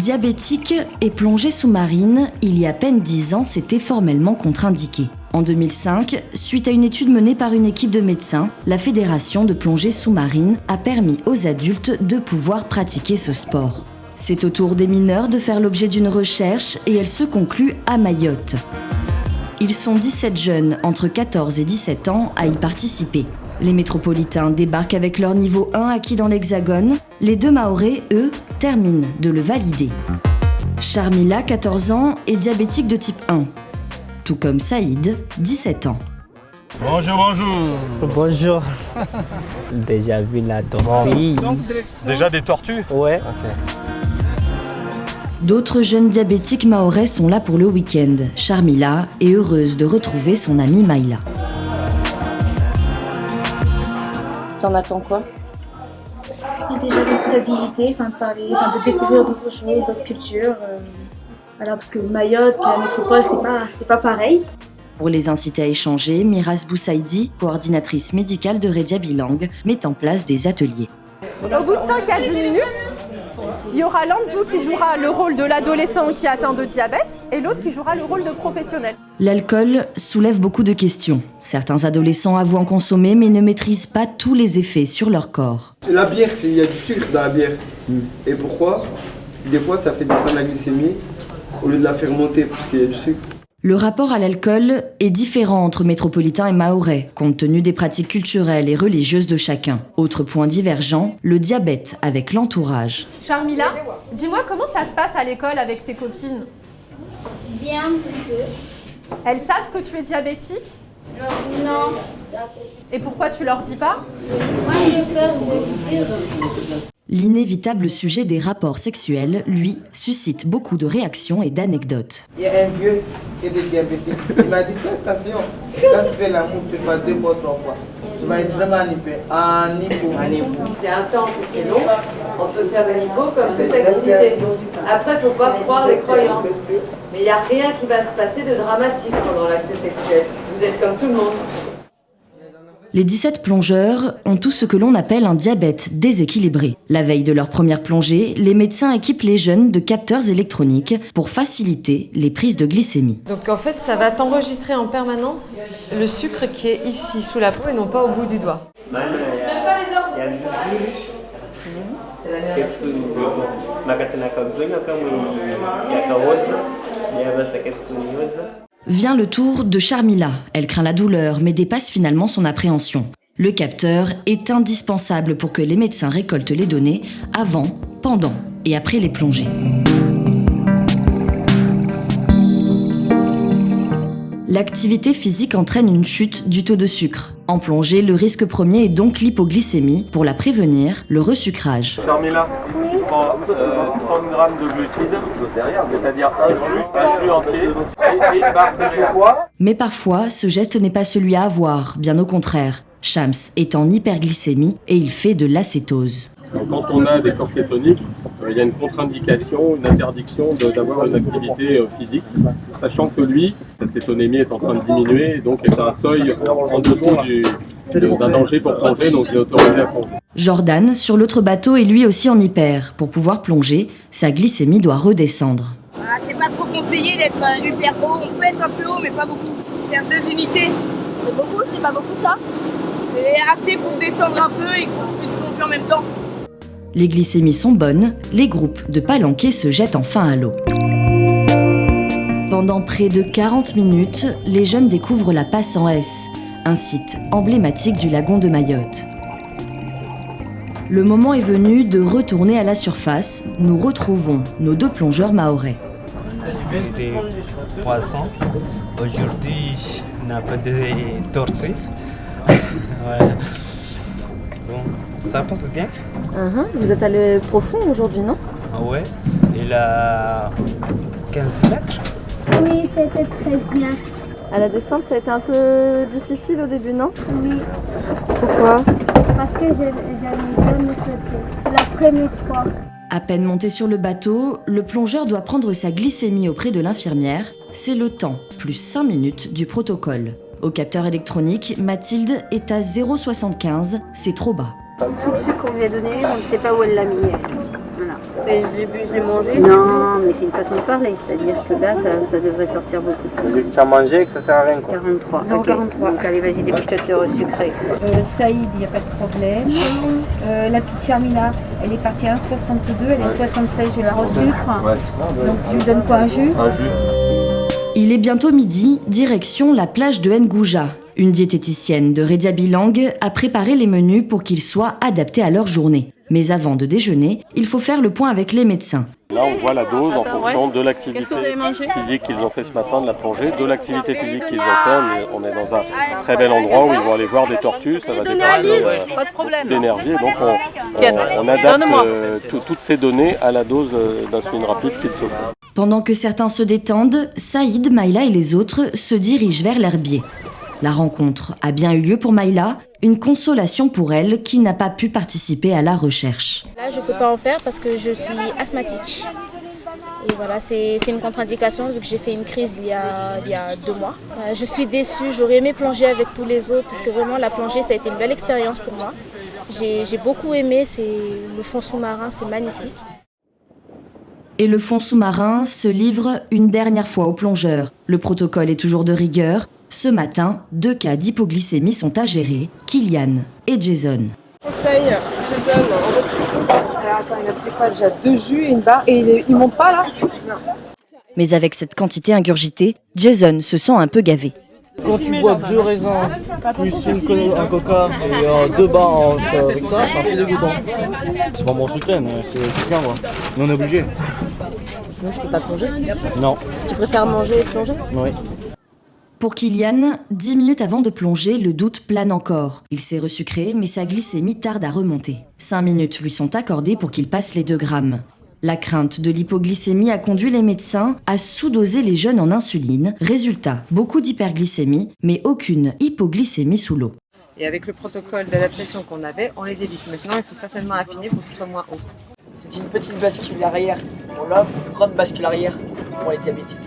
Diabétique et plongée sous-marine, il y a à peine 10 ans, c'était formellement contre-indiqué. En 2005, suite à une étude menée par une équipe de médecins, la Fédération de plongée sous-marine a permis aux adultes de pouvoir pratiquer ce sport. C'est au tour des mineurs de faire l'objet d'une recherche et elle se conclut à Mayotte. Ils sont 17 jeunes entre 14 et 17 ans à y participer. Les métropolitains débarquent avec leur niveau 1 acquis dans l'Hexagone. Les deux Mahorais, eux, terminent de le valider. Charmila, 14 ans, est diabétique de type 1. Tout comme Saïd, 17 ans. Bonjour, bonjour. Bonjour. Déjà vu la tortue. Déjà des tortues? Ouais. Okay. D'autres jeunes diabétiques mahorais sont là pour le week-end. Charmila est heureuse de retrouver son amie Maïla. T'en attends quoi? Déjà des possibilités, de parler, de découvrir d'autres choses, d'autres cultures. Parce que Mayotte, la métropole, c'est pas pareil. Pour les inciter à échanger, Miras Boussaïdi, coordinatrice médicale de Redia Bilang, met en place des ateliers. Au bout de 5 à 10 minutes, il y aura l'un de vous qui jouera le rôle de l'adolescent qui est atteint de diabète et l'autre qui jouera le rôle de professionnel. L'alcool soulève beaucoup de questions. Certains adolescents avouent en consommer mais ne maîtrisent pas tous les effets sur leur corps. La bière, il y a du sucre dans la bière. Et pourquoi? Des fois, ça fait descendre la glycémie au lieu de la faire monter parce qu'il y a du sucre. Le rapport à l'alcool est différent entre métropolitains et mahorais, compte tenu des pratiques culturelles et religieuses de chacun. Autre point divergent, le diabète avec l'entourage. Charmila, dis-moi comment ça se passe à l'école avec tes copines? Bien un petit peu. Elles savent que tu es diabétique? Non. Et pourquoi tu leur dis pas? Moi, j'ai peur de dire. L'inévitable sujet des rapports sexuels, lui, suscite beaucoup de réactions et d'anecdotes. Il y a un vieux qui est diabétique. Il m'a dit fais attention, quand tu fais l'amour, tu fais 2 fois, 3 fois. Tu vas être vraiment en hypo. C'est intense et c'est long. On peut faire un hypo comme toute activité. Après, il ne faut pas croire les croyances. Mais il n'y a rien qui va se passer de dramatique pendant l'acte sexuel. Vous êtes comme tout le monde. Les 17 plongeurs ont tout ce que l'on appelle un diabète déséquilibré. La veille de leur première plongée, les médecins équipent les jeunes de capteurs électroniques pour faciliter les prises de glycémie. Donc en fait, ça va t'enregistrer en permanence le sucre qui est ici, sous la peau et non pas au bout du doigt. Vient le tour de Charmila. Elle craint la douleur, mais dépasse finalement son appréhension. Le capteur est indispensable pour que les médecins récoltent les données avant, pendant et après les plongées. L'activité physique entraîne une chute du taux de sucre. En plongée, le risque premier est donc l'hypoglycémie. Pour la prévenir, le resucrage. Charmila, tu prends 30 grammes de glucides, c'est-à-dire un jus entier et une barre céréale. Mais parfois, ce geste n'est pas celui à avoir, bien au contraire. Shams est en hyperglycémie et il fait de l'acétose. Quand on a des corps cétoniques, il y a une contre-indication, une interdiction d'avoir une activité physique, sachant que lui, sa cétonémie est en train de diminuer, donc est à un seuil en dessous d'un danger pour plonger, donc il est autorisé à plonger. Jordan, sur l'autre bateau, est lui aussi en hyper. Pour pouvoir plonger, sa glycémie doit redescendre. C'est pas trop conseillé d'être hyper haut. On peut être un peu haut, mais pas beaucoup. Faire 2 unités, c'est beaucoup, c'est pas beaucoup ça. C'est assez pour descendre un peu et pour plus plonger en même temps. Les glycémies sont bonnes, les groupes de palanqués se jettent enfin à l'eau. Pendant près de 40 minutes, les jeunes découvrent la Passe en S, un site emblématique du lagon de Mayotte. Le moment est venu de retourner à la surface. Nous retrouvons nos 2 plongeurs mahorais. Des poissons. Aujourd'hui, on n'a pas de tortues. Ouais. Bon, ça passe bien. Vous êtes allé profond aujourd'hui, non? Ah ouais, il a 15 mètres. Oui, c'était très bien. À la descente, ça a été un peu difficile au début, non? Oui, Pourquoi? parce que j'avais jamais sauté. C'est la première fois. À peine monté sur le bateau, le plongeur doit prendre sa glycémie auprès de l'infirmière. C'est le temps, plus 5 minutes du protocole. Au capteur électronique, Mathilde est à 0,75, c'est trop bas. Tout le sucre qu'on lui a donné, on ne sait pas où elle l'a mis. Voilà. Je l'ai mangé. Non, mais c'est une façon de parler, c'est-à-dire que là, ça devrait sortir beaucoup plus. Tu as mangé et que ça sert à rien quoi. 43. 0,43. Donc allez, vas-y, dépêche-toi de te resucrer. Saïd, il n'y a pas de problème. La petite Charmina, elle est partie à 1,62, elle est 76, je la resucre. Donc je lui donne quoi, un jus? Un jus. Il est bientôt midi, direction la plage de Ngouja. Une diététicienne de Redia Bilang a préparé les menus pour qu'ils soient adaptés à leur journée. Mais avant de déjeuner, il faut faire le point avec les médecins. Là, on voit la dose en fonction de l'activité physique qu'ils ont fait ce matin, de la plongée, de l'activité physique qu'ils ont fait. On est dans un très bel endroit où ils vont aller voir des tortues, ça va dépenser beaucoup d'énergie. Et donc, on adapte toutes ces données à la dose d'insuline rapide qu'ils se font. Pendant que certains se détendent, Saïd, Maïla et les autres se dirigent vers l'herbier. La rencontre a bien eu lieu pour Maïla, une consolation pour elle qui n'a pas pu participer à la recherche. Là, je ne peux pas en faire parce que je suis asthmatique. Et voilà, c'est une contre-indication vu que j'ai fait une crise il y a 2 mois. Je suis déçue, j'aurais aimé plonger avec tous les autres parce que vraiment la plongée, ça a été une belle expérience pour moi. J'ai beaucoup aimé, le fond sous-marin, c'est magnifique. Et le fond sous-marin se livre une dernière fois aux plongeurs. Le protocole est toujours de rigueur. Ce matin, 2 cas d'hypoglycémie sont à gérer, Kylian et Jason. Conseil, Jason, on reçoit. Attends, il a pris quoi déjà? 2 jus et une barre. Et il monte pas là? Non. Mais avec cette quantité ingurgitée, Jason se sent un peu gavé. Quand tu bois 2 raisins, plus un coca et 2 barres avec ça, c'est un peu dégoûtant. C'est pas bon sucré, mais c'est bien, quoi. Mais on est obligé. Sinon, tu peux pas plonger? Non. Tu préfères manger et plonger? Oui. Pour Kylian, 10 minutes avant de plonger, le doute plane encore. Il s'est resucré, mais sa glycémie tarde à remonter. 5 minutes lui sont accordées pour qu'il passe les 2 grammes. La crainte de l'hypoglycémie a conduit les médecins à sous-doser les jeunes en insuline. Résultat, beaucoup d'hyperglycémie, mais aucune hypoglycémie sous l'eau. Et avec le protocole d'adaptation qu'on avait, on les évite. Maintenant, il faut certainement affiner pour qu'ils soient moins hauts. C'est une petite bascule arrière pour l'homme, une grande bascule arrière pour les diabétiques.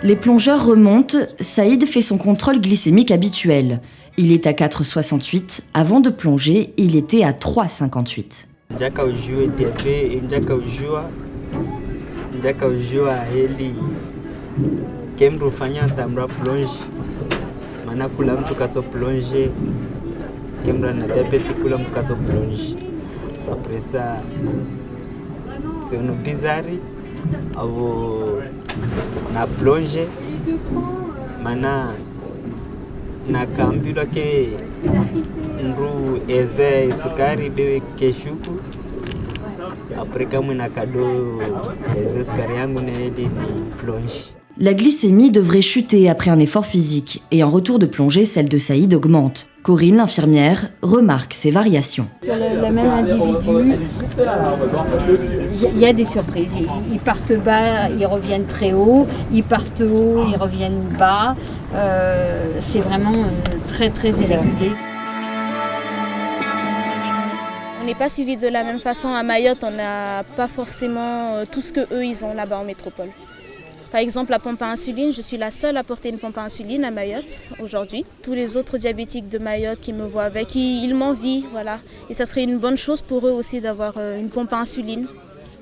Les plongeurs remontent, Saïd fait son contrôle glycémique habituel. Il est à 4,68, avant de plonger, il était à 3,58. Maana kula mtu kato plonge kembra na diabete kula mtu kato plonge après ça c'est une bizarre avo na plonge mana na kambilo ke nru eze sukari bewe keshuku après kama na kado eze sukari yangu na eli plonge. La glycémie devrait chuter après un effort physique, et en retour de plongée, celle de Saïd augmente. Corinne, l'infirmière, remarque ces variations. Sur le même individu, il y a des surprises. Ils partent bas, ils reviennent très haut. Ils partent haut, ils reviennent bas. C'est vraiment très très élevé. On n'est pas suivi de la même façon. À Mayotte, on n'a pas forcément tout ce qu'eux, ils ont là-bas en métropole. Par exemple, la pompe à insuline, je suis la seule à porter une pompe à insuline à Mayotte aujourd'hui. Tous les autres diabétiques de Mayotte qui me voient avec, ils m'envient, voilà. Et ça serait une bonne chose pour eux aussi d'avoir une pompe à insuline.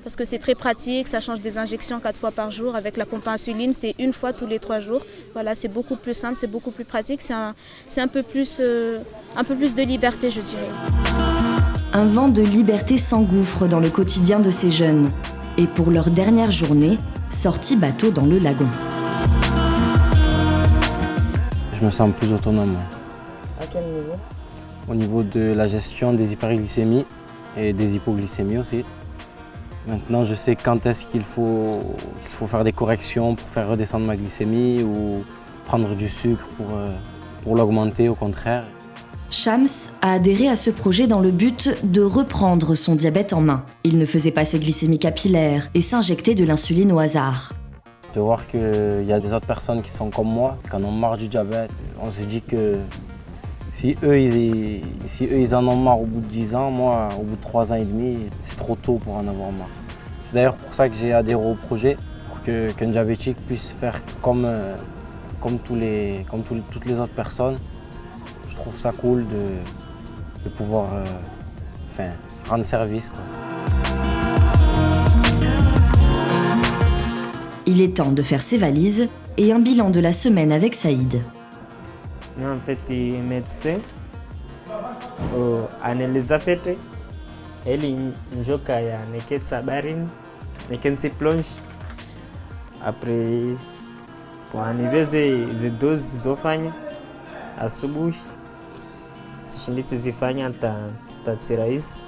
Parce que c'est très pratique, ça change des injections 4 fois par jour. Avec la pompe à insuline, c'est 1 fois tous les 3 jours. Voilà, c'est beaucoup plus simple, c'est beaucoup plus pratique, c'est un peu plus de liberté, je dirais. Un vent de liberté s'engouffre dans le quotidien de ces jeunes. Et pour leur dernière journée, sortie bateau dans le lagon. Je me sens plus autonome. À quel niveau? Au niveau de la gestion des hyperglycémies et des hypoglycémies aussi. Maintenant, je sais quand est-ce qu'il faut faire des corrections pour faire redescendre ma glycémie ou prendre du sucre pour l'augmenter au contraire. Shams a adhéré à ce projet dans le but de reprendre son diabète en main. Il ne faisait pas ses glycémies capillaires et s'injectait de l'insuline au hasard. De voir qu'il y a des autres personnes qui sont comme moi, qui en ont marre du diabète, on se dit que si eux ils en ont marre au bout de 10 ans, moi au bout de 3 ans et demi, c'est trop tôt pour en avoir marre. C'est d'ailleurs pour ça que j'ai adhéré au projet, pour qu'un diabétique puisse faire comme toutes les autres personnes. Je trouve ça cool de pouvoir rendre service, quoi. Il est temps de faire ses valises et un bilan de la semaine avec Saïd. En fait, le médecin analyse fait ele njoka ya neketsa barini nekensi plonge après pour aniveze dose zofanya asubuhi tishindi tizifanya tatirahisi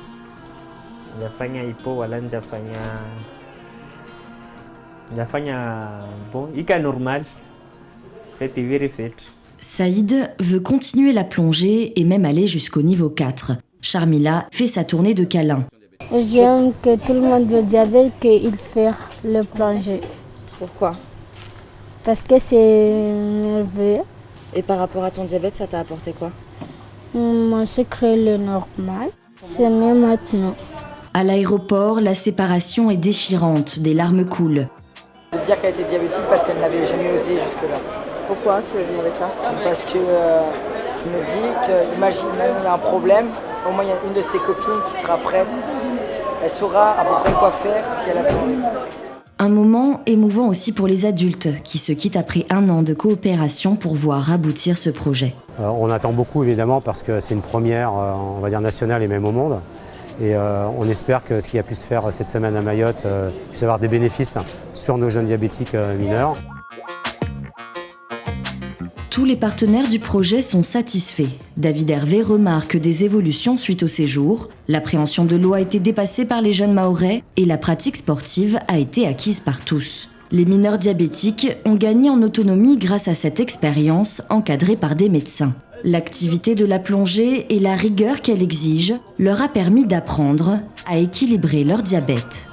njafanya ipo wala njafanya bon ika normal fait viri fait. Saïd veut continuer la plongée et même aller jusqu'au niveau 4. Sharmila fait sa tournée de câlins. J'aime que tout le monde le diabète qu'il fait le plongée. Pourquoi? Parce que c'est nerveux. Et par rapport à ton diabète, ça t'a apporté quoi? Mon sucre est normal. C'est mieux maintenant. À l'aéroport, la séparation est déchirante, des larmes coulent. Je veux dire qu'elle était diabétique parce qu'elle n'avait jamais osé jusque-là. Pourquoi tu veux demander ça? Parce que je me dis que, imagine, même il y a un problème, au moins il y a une de ses copines qui sera prête. Elle saura à peu près quoi faire si elle a besoin. Un moment émouvant aussi pour les adultes qui se quittent après 1 an de coopération pour voir aboutir ce projet. On attend beaucoup évidemment parce que c'est une première, on va dire nationale et même au monde. Et on espère que ce qui a pu se faire cette semaine à Mayotte puisse avoir des bénéfices sur nos jeunes diabétiques mineurs. Tous les partenaires du projet sont satisfaits. David Hervé remarque des évolutions suite au séjour. L'appréhension de l'eau a été dépassée par les jeunes Mahorais et la pratique sportive a été acquise par tous. Les mineurs diabétiques ont gagné en autonomie grâce à cette expérience encadrée par des médecins. L'activité de la plongée et la rigueur qu'elle exige leur a permis d'apprendre à équilibrer leur diabète.